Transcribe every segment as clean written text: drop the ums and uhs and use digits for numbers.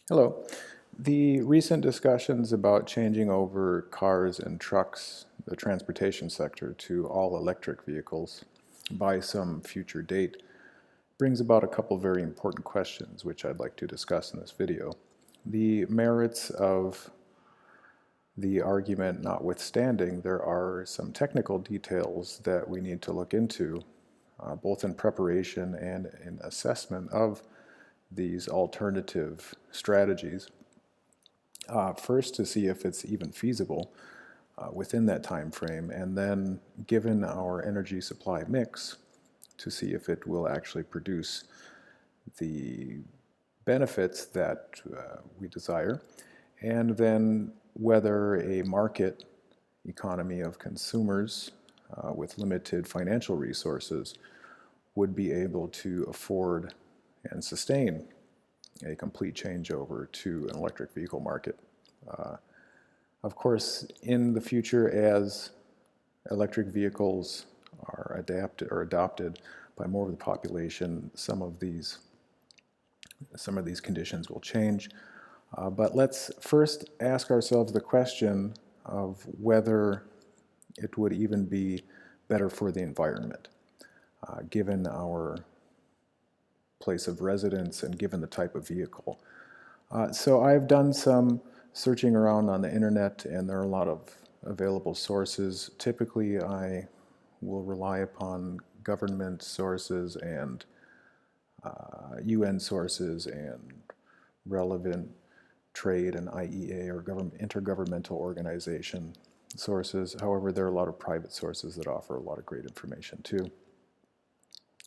Hello. The recent discussions about changing over cars and trucks, the transportation sector, to all electric vehicles by some future date brings about a couple very important questions which I'd like to discuss in this video. The merits of the argument notwithstanding, there are some technical details that we need to look into, both in preparation and in assessment of these alternative strategies. First, to see if it's even feasible within that time frame, and then given our energy supply mix, to see if it will actually produce the benefits that we desire, and then whether a market economy of consumers with limited financial resources would be able to afford and sustain a complete changeover to an electric vehicle market. Of course, in the future, as electric vehicles are adopted by more of the population, some of these conditions will change. But let's first ask ourselves the question of whether it would even be better for the environment, given our place of residence and given the type of vehicle. So I've done some searching around on the internet, and there are a lot of available sources. Typically, I will rely upon government sources and UN sources and relevant trade and IEA or intergovernmental organization sources. However, there are a lot of private sources that offer a lot of great information too.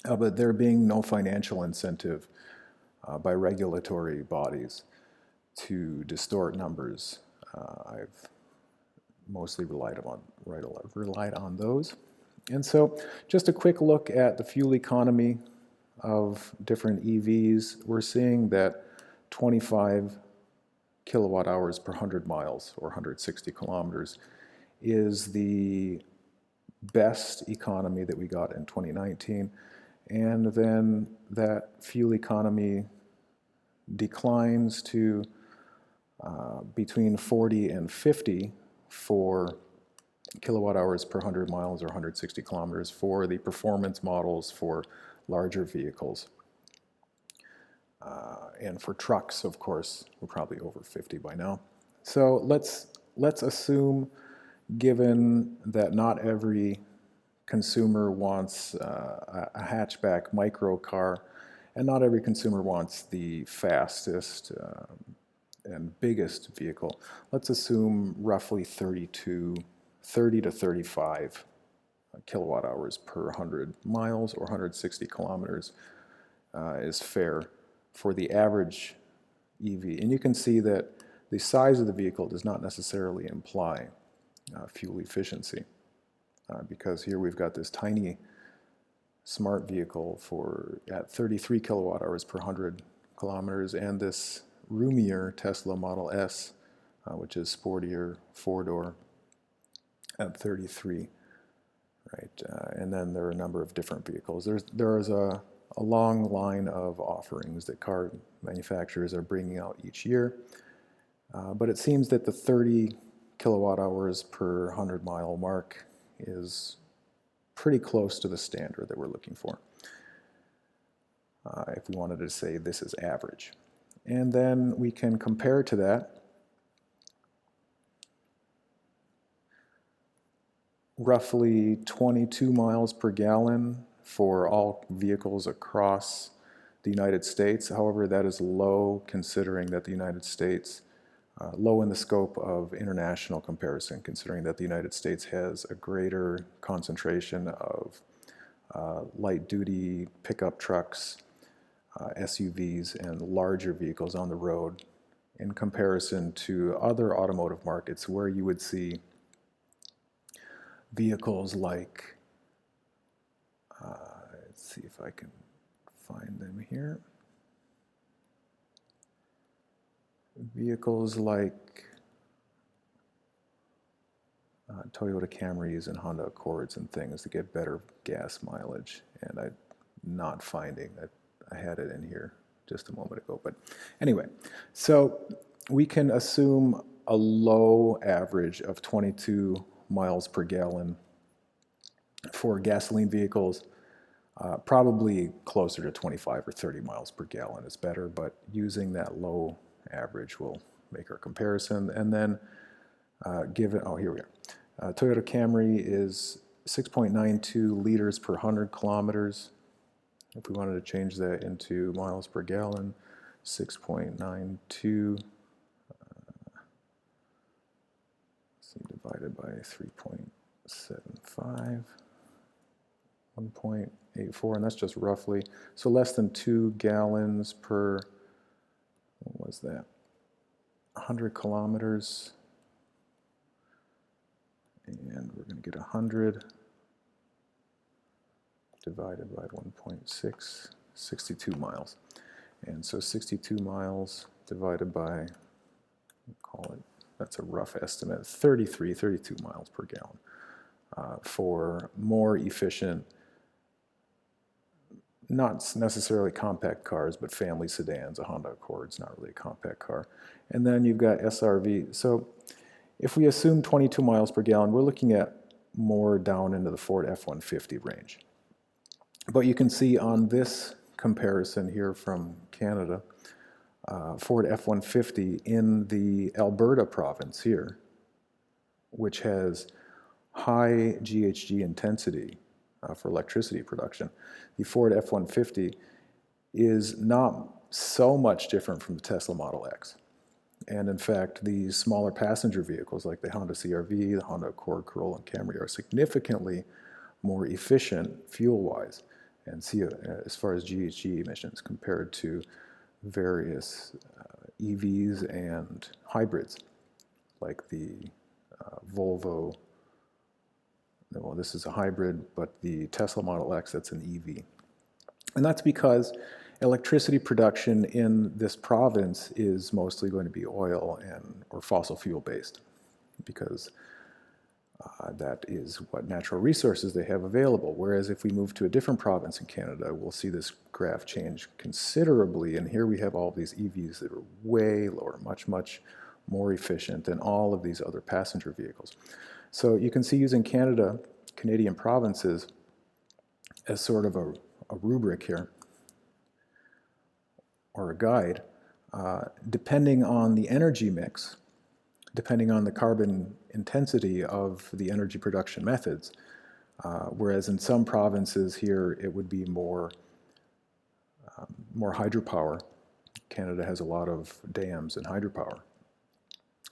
But there being no financial incentive by regulatory bodies to distort numbers, I've mostly relied on those. And so just a quick look at the fuel economy of different EVs. We're seeing that 25 kilowatt hours per 100 miles or 160 kilometers is the best economy that we got in 2019. And then that fuel economy declines to between 40 and 50 for kilowatt hours per 100 miles or 160 kilometers for the performance models for larger vehicles. And for trucks, of course, we're probably over 50 by now. So let's assume, given that not every consumer wants a hatchback micro car, and not every consumer wants the fastest and biggest vehicle. Let's assume roughly 30 to 35 kilowatt hours per 100 miles or 160 kilometers is fair for the average EV. And you can see that the size of the vehicle does not necessarily imply fuel efficiency. Because here we've got this tiny smart vehicle at 33 kilowatt hours per 100 kilometers, and this roomier Tesla Model S, which is sportier, four-door, at 33, right? And then there are a number of different vehicles. There is a long line of offerings that car manufacturers are bringing out each year, but it seems that the 30 kilowatt hours per 100 mile mark is pretty close to the standard that we're looking for, if we wanted to say this is average. And then we can compare to that roughly 22 miles per gallon for all vehicles across the United States. However, that is low considering that the United States low in the scope of international comparison, considering that the United States has a greater concentration of light-duty pickup trucks, SUVs, and larger vehicles on the road in comparison to other automotive markets where you would see vehicles like, let's see if I can find them here. Vehicles like Toyota Camrys and Honda Accords and things to get better gas mileage, and I'm not finding that I had it in here just a moment ago. But anyway, so we can assume a low average of 22 miles per gallon for gasoline vehicles. Probably closer to 25 or 30 miles per gallon is better, but using that low average will make our comparison. And then given, oh, here we are. Toyota Camry is 6.92 liters per 100 kilometers. If we wanted to change that into miles per gallon, 6.92 divided by 3.75, 1.84, and that's just roughly. So less than 2 gallons per, what was that, 100 kilometers. And we're going to get 100 divided by 1.6, 62 miles. And so 62 miles divided by, call it, that's a rough estimate, 32 miles per gallon for more efficient, not necessarily compact cars, but family sedans. A Honda Accord's not really a compact car. And then you've got SRV. So if we assume 22 miles per gallon, we're looking at more down into the Ford F-150 range. But you can see on this comparison here from Canada, Ford F-150 in the Alberta province here, which has high GHG intensity for electricity production, the Ford F-150 is not so much different from the Tesla Model X. And in fact, these smaller passenger vehicles like the Honda CR-V, the Honda Accord, Corolla, and Camry are significantly more efficient fuel-wise and as far as GHG emissions compared to various EVs and hybrids like the Volvo. Well, this is a hybrid, but the Tesla Model X, that's an EV. And that's because electricity production in this province is mostly going to be oil or fossil fuel based, because that is what natural resources they have available. Whereas if we move to a different province in Canada, we'll see this graph change considerably. And here we have all these EVs that are way lower, much, much more efficient than all of these other passenger vehicles. So you can see using Canadian provinces as sort of a rubric here, or a guide, depending on the energy mix, depending on the carbon intensity of the energy production methods, whereas in some provinces here it would be more hydropower. Canada has a lot of dams and hydropower.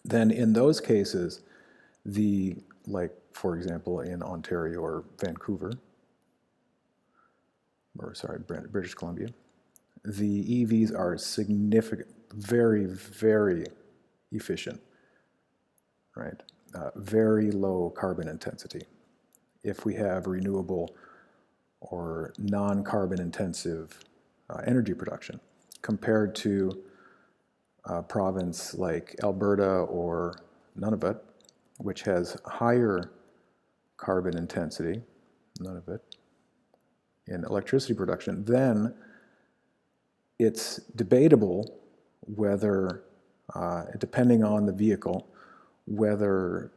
Then in those cases, like for example in Ontario or Vancouver, or sorry, British Columbia, the EVs are significant, very, very efficient, right? Very low carbon intensity. If we have renewable or non-carbon intensive energy production, compared to a province like Alberta or Nunavut, which has higher carbon intensity, Nunavut, in electricity production, then it's debatable whether, depending on the vehicle, whether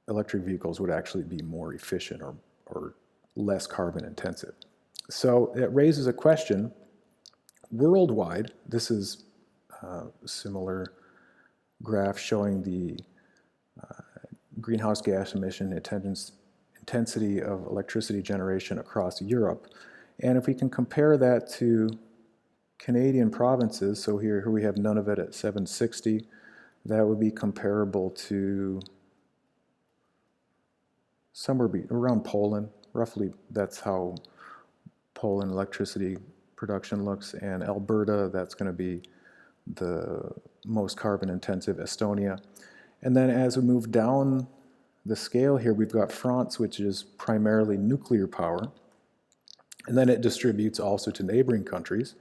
electric vehicles would actually be more efficient or less carbon intensive. So it raises a question worldwide. This is a similar graph showing the greenhouse gas emission intensity of electricity generation across Europe. And if we can compare that to Canadian provinces, so here we have Nunavut at 760, that would be comparable to somewhere around Poland. Roughly, that's how Poland electricity production looks. And Alberta, that's going to be the most carbon intensive, Estonia. And then as we move down the scale here, we've got France, which is primarily nuclear power. And then it distributes also to neighboring countries.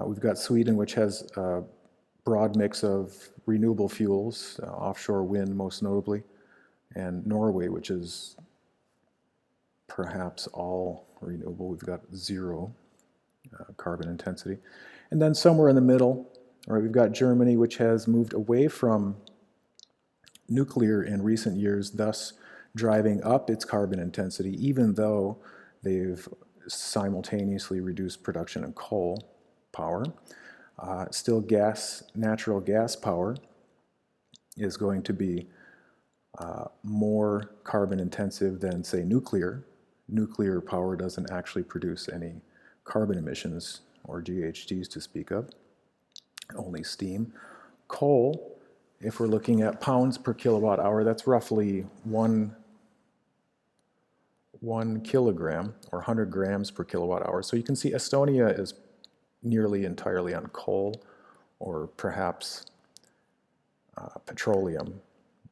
We've got Sweden, which has a broad mix of renewable fuels, offshore wind most notably, and Norway, which is perhaps all renewable. We've got zero carbon intensity. And then somewhere in the middle, right, we've got Germany, which has moved away from nuclear in recent years, thus driving up its carbon intensity, even though they've simultaneously reduced production of coal power. Still natural gas power is going to be more carbon intensive than, say, nuclear. Nuclear power doesn't actually produce any carbon emissions or GHGs to speak of, only steam. Coal, if we're looking at pounds per kilowatt hour, that's roughly one kilogram or 100 grams per kilowatt hour. So you can see Estonia is nearly entirely on coal, or perhaps petroleum,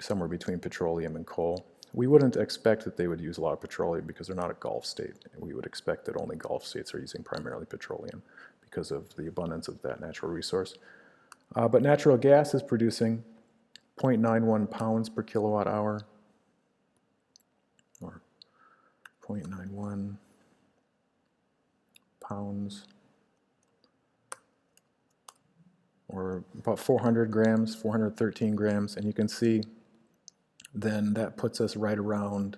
somewhere between petroleum and coal. We wouldn't expect that they would use a lot of petroleum because they're not a Gulf state. We would expect that only Gulf states are using primarily petroleum because of the abundance of that natural resource. But natural gas is producing 0.91 pounds per kilowatt hour, or 0.91 pounds, or about 400 grams, 413 grams, and you can see then that puts us right around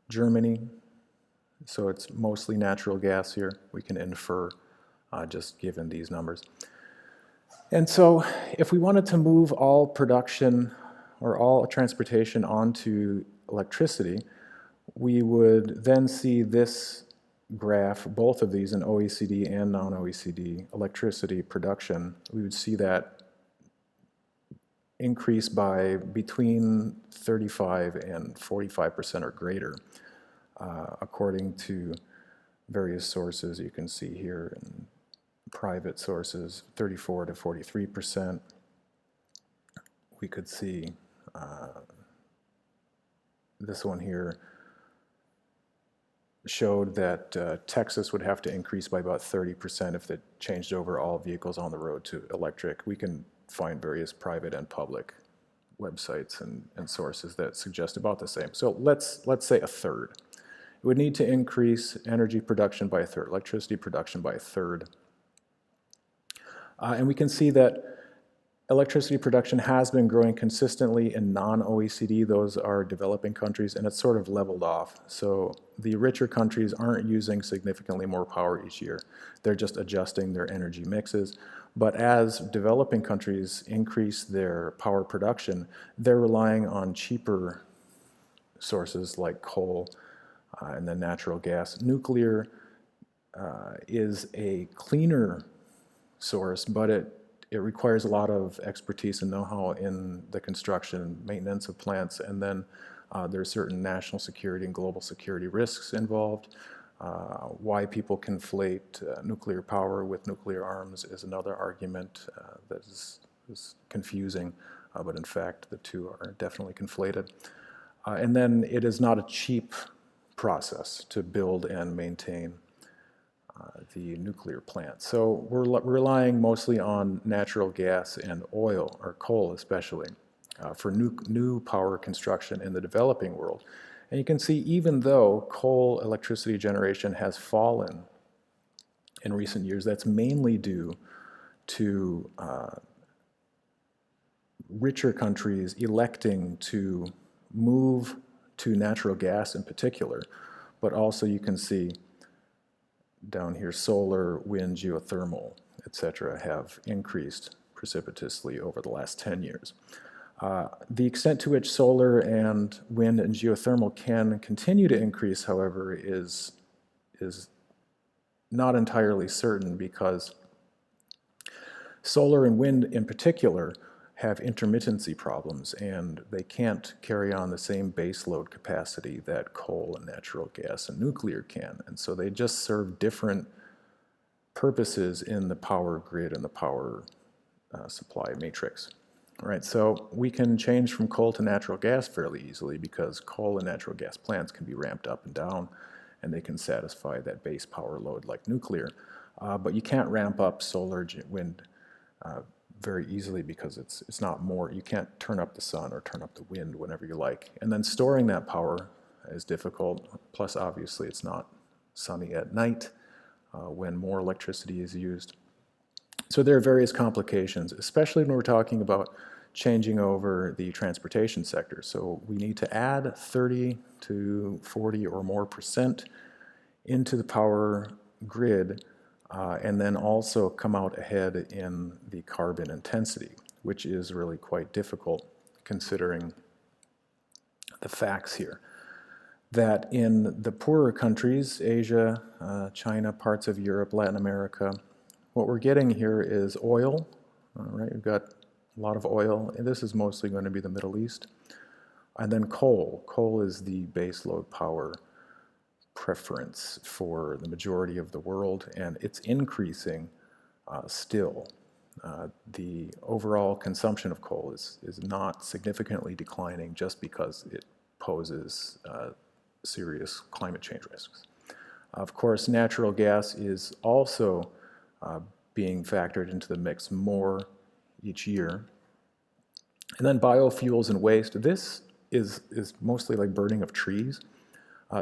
Germany. So it's mostly natural gas here, we can infer just given these numbers. And so if we wanted to move all production or all transportation onto electricity, we would then see this graph, both of these in OECD and non-OECD electricity production. We would see that increase by between 35 and 45% or greater, according to various sources you can see here. In private sources, 34 to 43%. We could see this one here showed that Texas would have to increase by about 30% if they changed over all vehicles on the road to electric. We can find various private and public websites and sources that suggest about the same. So let's say a third. It would need to increase energy production by a third, electricity production by a third. And we can see that electricity production has been growing consistently in non-OECD, those are developing countries, and it's sort of leveled off. So the richer countries aren't using significantly more power each year. They're just adjusting their energy mixes. But as developing countries increase their power production, they're relying on cheaper sources like coal and then natural gas. Nuclear is a cleaner source, but it requires a lot of expertise and know-how in the construction, maintenance of plants, and then there are certain national security and global security risks involved. Why people conflate nuclear power with nuclear arms is another argument that is confusing, but in fact the two are definitely conflated. And then it is not a cheap process to build and maintain the nuclear plant. So we're relying mostly on natural gas and oil, or coal especially, for new power construction in the developing world. And you can see even though coal electricity generation has fallen in recent years, that's mainly due to richer countries electing to move to natural gas in particular, but also you can see down here, solar, wind, geothermal, etc., have increased precipitously over the last 10 years. The extent to which solar and wind and geothermal can continue to increase, however, is not entirely certain, because solar and wind in particular have intermittency problems, and they can't carry on the same base load capacity that coal and natural gas and nuclear can. And so they just serve different purposes in the power grid and the power supply matrix. All right, so we can change from coal to natural gas fairly easily, because coal and natural gas plants can be ramped up and down, and they can satisfy that base power load like nuclear. But you can't ramp up solar, wind, very easily, because it's not more, you can't turn up the sun or turn up the wind whenever you like. And then storing that power is difficult, plus obviously it's not sunny at night when more electricity is used. So there are various complications, especially when we're talking about changing over the transportation sector. So we need to add 30 to 40 or more percent into the power grid, and then also come out ahead in the carbon intensity, which is really quite difficult considering the facts here. That in the poorer countries, Asia, China, parts of Europe, Latin America, what we're getting here is oil, right? We've got a lot of oil, and this is mostly going to be the Middle East. And then coal. Coal is the baseload power preference for the majority of the world, and it's increasing still. The overall consumption of coal is not significantly declining just because it poses serious climate change risks. Of course, natural gas is also being factored into the mix more each year. And then biofuels and waste. This is mostly like burning of trees.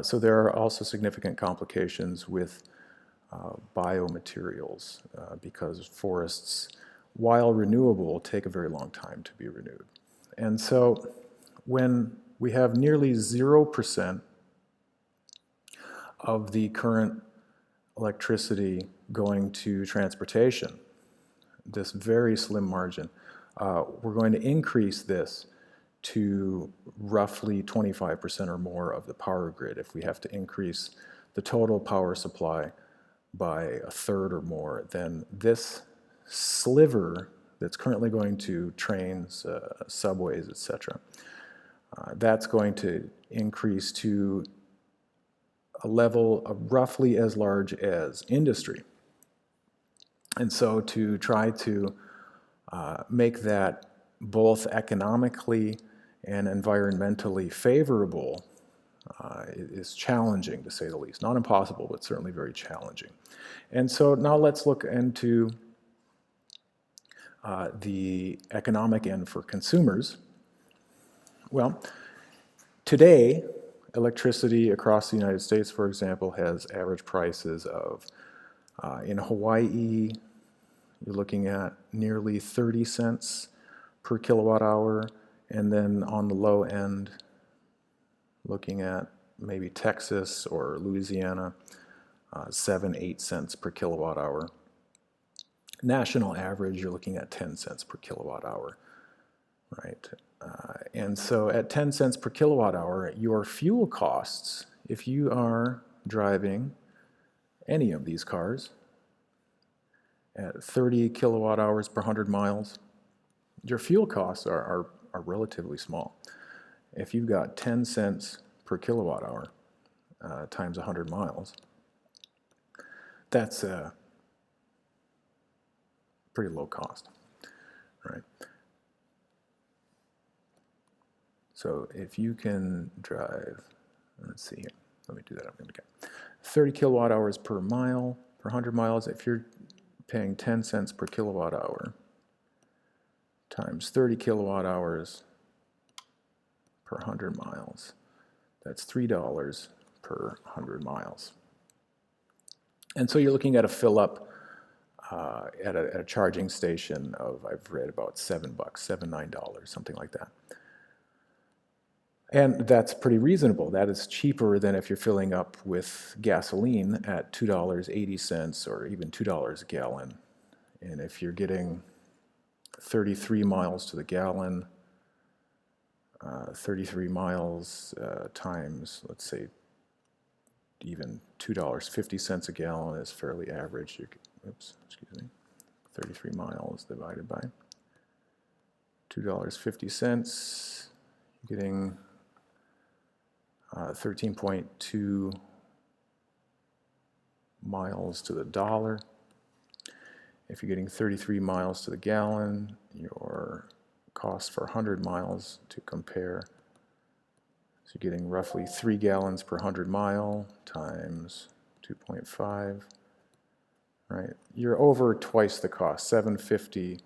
So there are also significant complications with biomaterials because forests, while renewable, take a very long time to be renewed. And so when we have nearly 0% of the current electricity going to transportation, this very slim margin, we're going to increase this to roughly 25% or more of the power grid if we have to increase the total power supply by a third or more. Then this sliver that's currently going to trains, subways, etc., that's going to increase to a level of roughly as large as industry. And so to try to make that both economically and environmentally favorable is challenging, to say the least. Not impossible, but certainly very challenging. And so now let's look into the economic end for consumers. Well, today, electricity across the United States, for example, has average prices of, in Hawaii, you're looking at nearly 30 cents per kilowatt hour, and then on the low end, looking at maybe Texas or Louisiana, 7, 8 cents per kilowatt hour. National average, you're looking at 10 cents per kilowatt hour, right? And so at 10 cents per kilowatt hour, your fuel costs, if you are driving any of these cars at 30 kilowatt hours per 100 miles, your fuel costs are relatively small. If you've got 10 cents per kilowatt hour times 100 miles, that's a pretty low cost, right? So if you can drive, let's see here, let me do that up again. 30 kilowatt hours per mile, per 100 miles, if you're paying 10 cents per kilowatt hour times 30 kilowatt hours per 100 miles, that's $3 per 100 miles. And so you're looking at a fill up at a charging station of, I've read, about $7, $9, something like that. And that's pretty reasonable. That is cheaper than if you're filling up with gasoline at $2.80 or even $2 a gallon. And if you're getting 33 miles to the gallon, 33 miles times, let's say, even $2.50 a gallon is fairly average. 33 miles divided by $2.50, getting 13.2 miles to the dollar. If you're getting 33 miles to the gallon, your cost for 100 miles to compare, so you're getting roughly 3 gallons per 100 mile times 2.5, right? You're over twice the cost, $7.50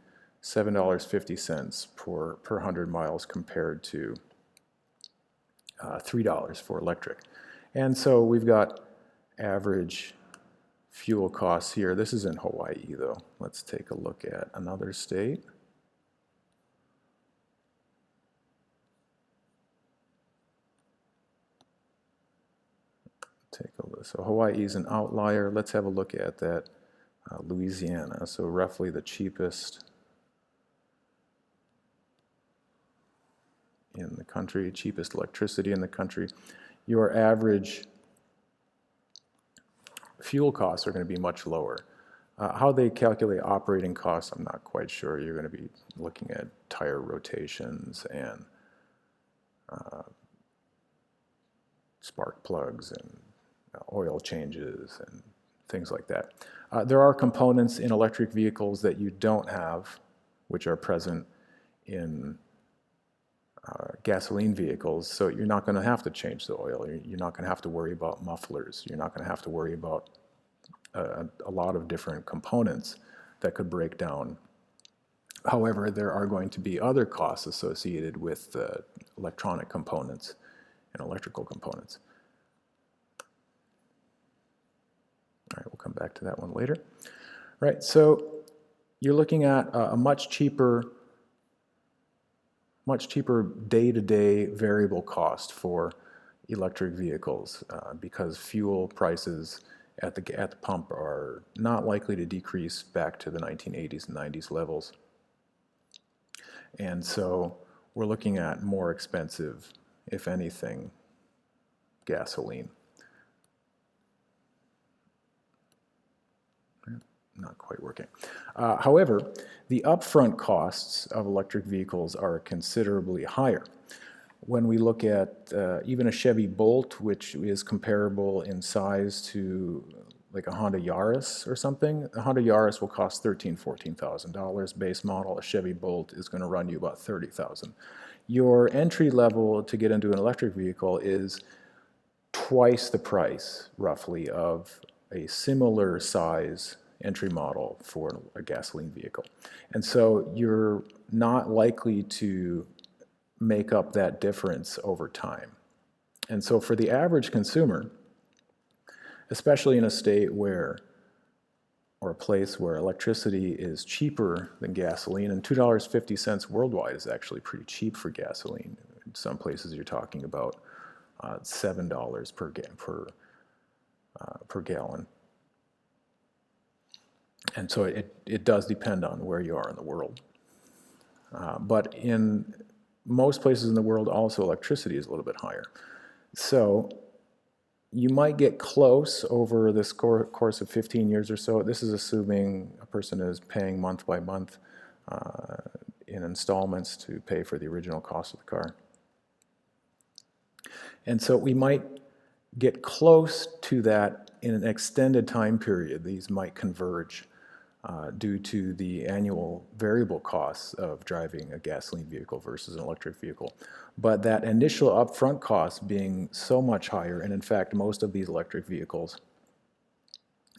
per 100 miles compared to $3 for electric. And so we've got average fuel costs here. This is in Hawaii, though. Let's take a look at another state. Take a look. So Hawaii is an outlier. Let's have a look at that. Louisiana, so roughly the cheapest in the country, cheapest electricity in the country. Your average fuel costs are going to be much lower. How they calculate operating costs, I'm not quite sure. You're going to be looking at tire rotations and spark plugs and oil changes and things like that. There are components in electric vehicles that you don't have, which are present in gasoline vehicles, so you're not going to have to change the oil. You're not going to have to worry about mufflers. You're not going to have to worry about a lot of different components that could break down. However, there are going to be other costs associated with electronic components and electrical components. All right, we'll come back to that one later. All right, so you're looking at a much cheaper day-to-day variable cost for electric vehicles because fuel prices at the pump are not likely to decrease back to the 1980s and 90s levels. And so we're looking at more expensive, if anything, gasoline. Not quite working. However, the upfront costs of electric vehicles are considerably higher. When we look at even a Chevy Bolt, which is comparable in size to like a Honda Yaris or something, a Honda Yaris will cost $13,000, $14,000 base model. A Chevy Bolt is going to run you about $30,000. Your entry level to get into an electric vehicle is twice the price, roughly, of a similar size entry model for a gasoline vehicle. And so you're not likely to make up that difference over time. And so for the average consumer, especially in a state where, or a place where electricity is cheaper than gasoline, and $2.50 worldwide is actually pretty cheap for gasoline. In some places you're talking about $7 per gallon. And so it does depend on where you are in the world. But in most places in the world also electricity is a little bit higher. So you might get close over this course of 15 years or so. This is assuming a person is paying month by month in installments to pay for the original cost of the car. And so we might get close to that in an extended time period. These might converge due to the annual variable costs of driving a gasoline vehicle versus an electric vehicle. But that initial upfront cost being so much higher, and in fact most of these electric vehicles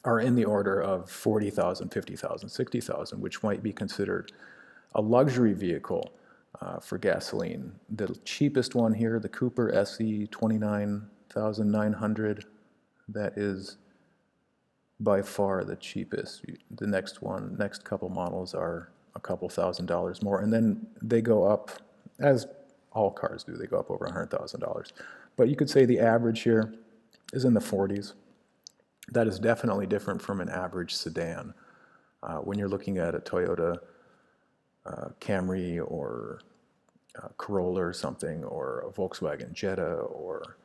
are in the order of $40,000, $50,000, $60,000, which might be considered a luxury vehicle for gasoline. The cheapest one here, the Cooper SE 29,900, that is by far the cheapest. The next couple models are a couple $1,000s more, and then they go up, as all cars do, they go up over $100,000. But you could say the average here is in the 40s. That is definitely different from an average sedan. When you're looking at a Toyota Camry or Corolla or something, or a Volkswagen Jetta, or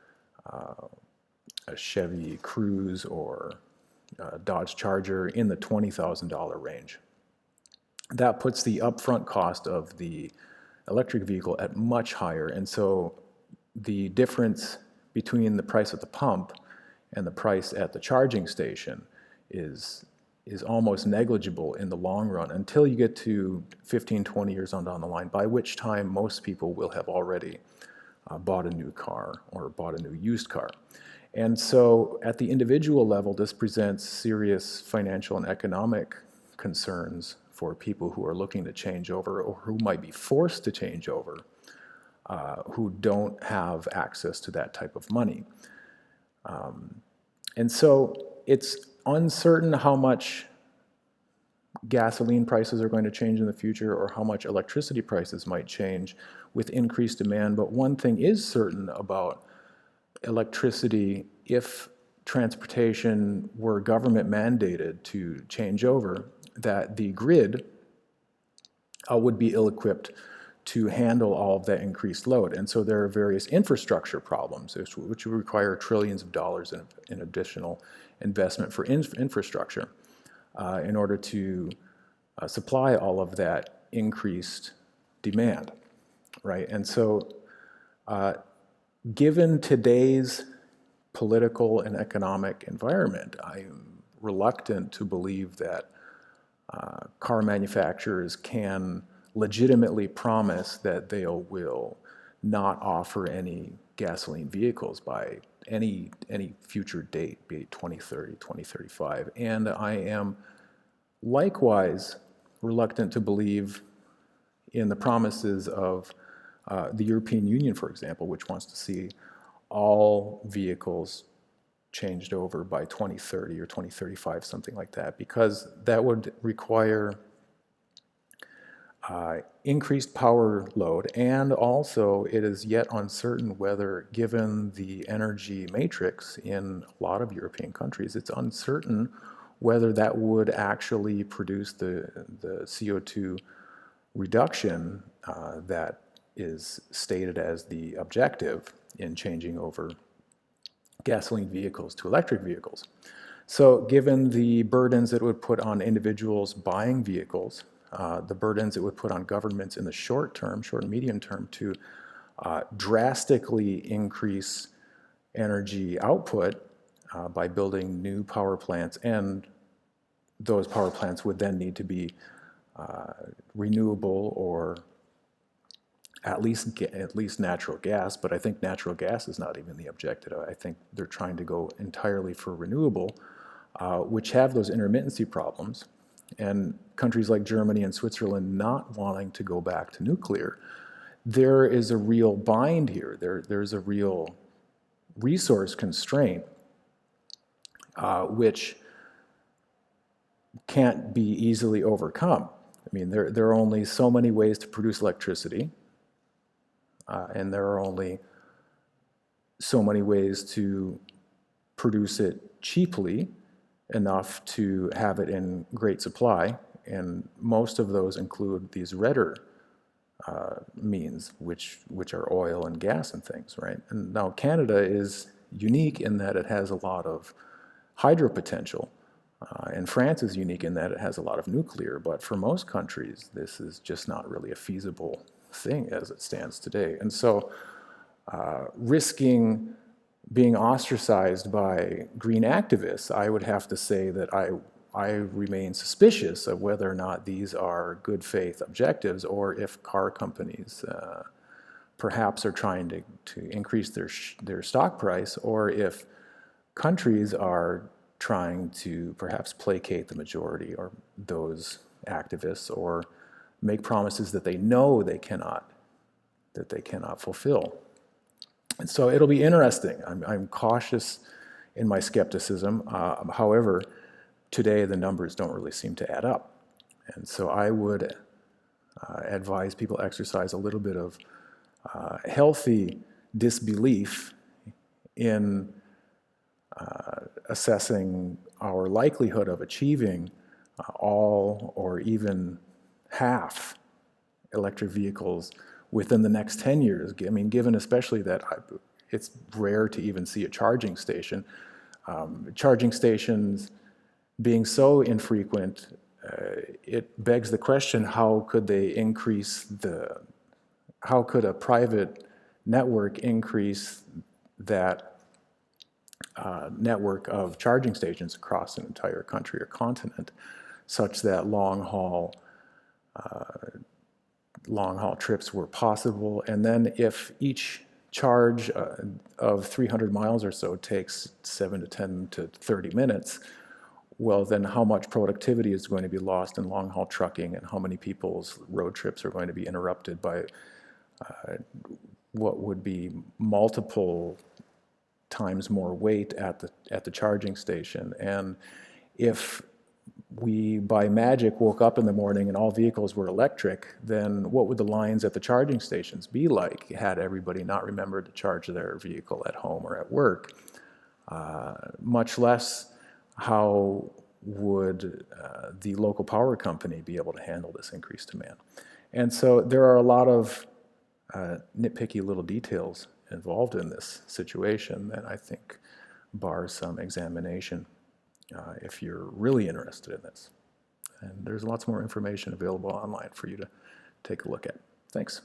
a Chevy Cruze, or Dodge Charger in the $20,000 range. That puts the upfront cost of the electric vehicle at much higher, and so the difference between the price at the pump and the price at the charging station is almost negligible in the long run until you get to 15, 20 years on down the line, by which time most people will have already bought a new car or bought a new used car. And so at the individual level, this presents serious financial and economic concerns for people who are looking to change over, or who might be forced to change over, who don't have access to that type of money. And so it's uncertain how much gasoline prices are going to change in the future or how much electricity prices might change with increased demand. But one thing is certain about electricity: if transportation were government mandated to change over, that the grid would be ill-equipped to handle all of that increased load. And so there are various infrastructure problems which require trillions of dollars in additional investment for infrastructure in order to supply all of that increased demand, right? And so given today's political and economic environment, I am reluctant to believe that car manufacturers can legitimately promise that they will not offer any gasoline vehicles by any future date, be it 2030, 2035. And I am likewise reluctant to believe in the promises of the European Union, for example, which wants to see all vehicles changed over by 2030 or 2035, something like that, because that would require increased power load, and also it is yet uncertain whether, given the energy matrix in a lot of European countries, it's uncertain whether that would actually produce the CO2 reduction that is stated as the objective in changing over gasoline vehicles to electric vehicles. So given the burdens it would put on individuals buying vehicles, the burdens it would put on governments in the short term, short and medium term, to drastically increase energy output by building new power plants, and those power plants would then need to be renewable or at least natural gas, but I think natural gas is not even the objective. I think they're trying to go entirely for renewable, which have those intermittency problems. And countries like Germany and Switzerland not wanting to go back to nuclear, there is a real bind here. There's a real resource constraint, which can't be easily overcome. I mean, there are only so many ways to produce electricity, and there are only so many ways to produce it cheaply enough to have it in great supply, and most of those include these redder means, which are oil and gas and things, right? And now Canada is unique in that it has a lot of hydro potential, and France is unique in that it has a lot of nuclear, but for most countries, this is just not really a feasible thing as it stands today. And so risking being ostracized by green activists, I would have to say that I remain suspicious of whether or not these are good faith objectives, or if car companies perhaps are trying to increase their stock price, or if countries are trying to perhaps placate the majority or those activists, or make promises that they know they cannot fulfill. And so it'll be interesting. I'm cautious in my skepticism. However, today the numbers don't really seem to add up. And so I would advise people exercise a little bit of healthy disbelief in assessing our likelihood of achieving all or even half electric vehicles within the next 10 years. I mean, given especially that it's rare to even see a charging station. Charging stations being so infrequent, it begs the question, how could a private network increase that network of charging stations across an entire country or continent, such that long haul trips were possible? And then if each charge of 300 miles or so takes 7 to 10 to 30 minutes, well, then how much productivity is going to be lost in long haul trucking, and how many people's road trips are going to be interrupted by what would be multiple times more weight at the charging station. And if we by magic woke up in the morning and all vehicles were electric, then what would the lines at the charging stations be like had everybody not remembered to charge their vehicle at home or at work? Much less how would the local power company be able to handle this increased demand? And so there are a lot of nitpicky little details involved in this situation that I think bars some examination if you're really interested in this. And there's lots more information available online for you to take a look at. Thanks.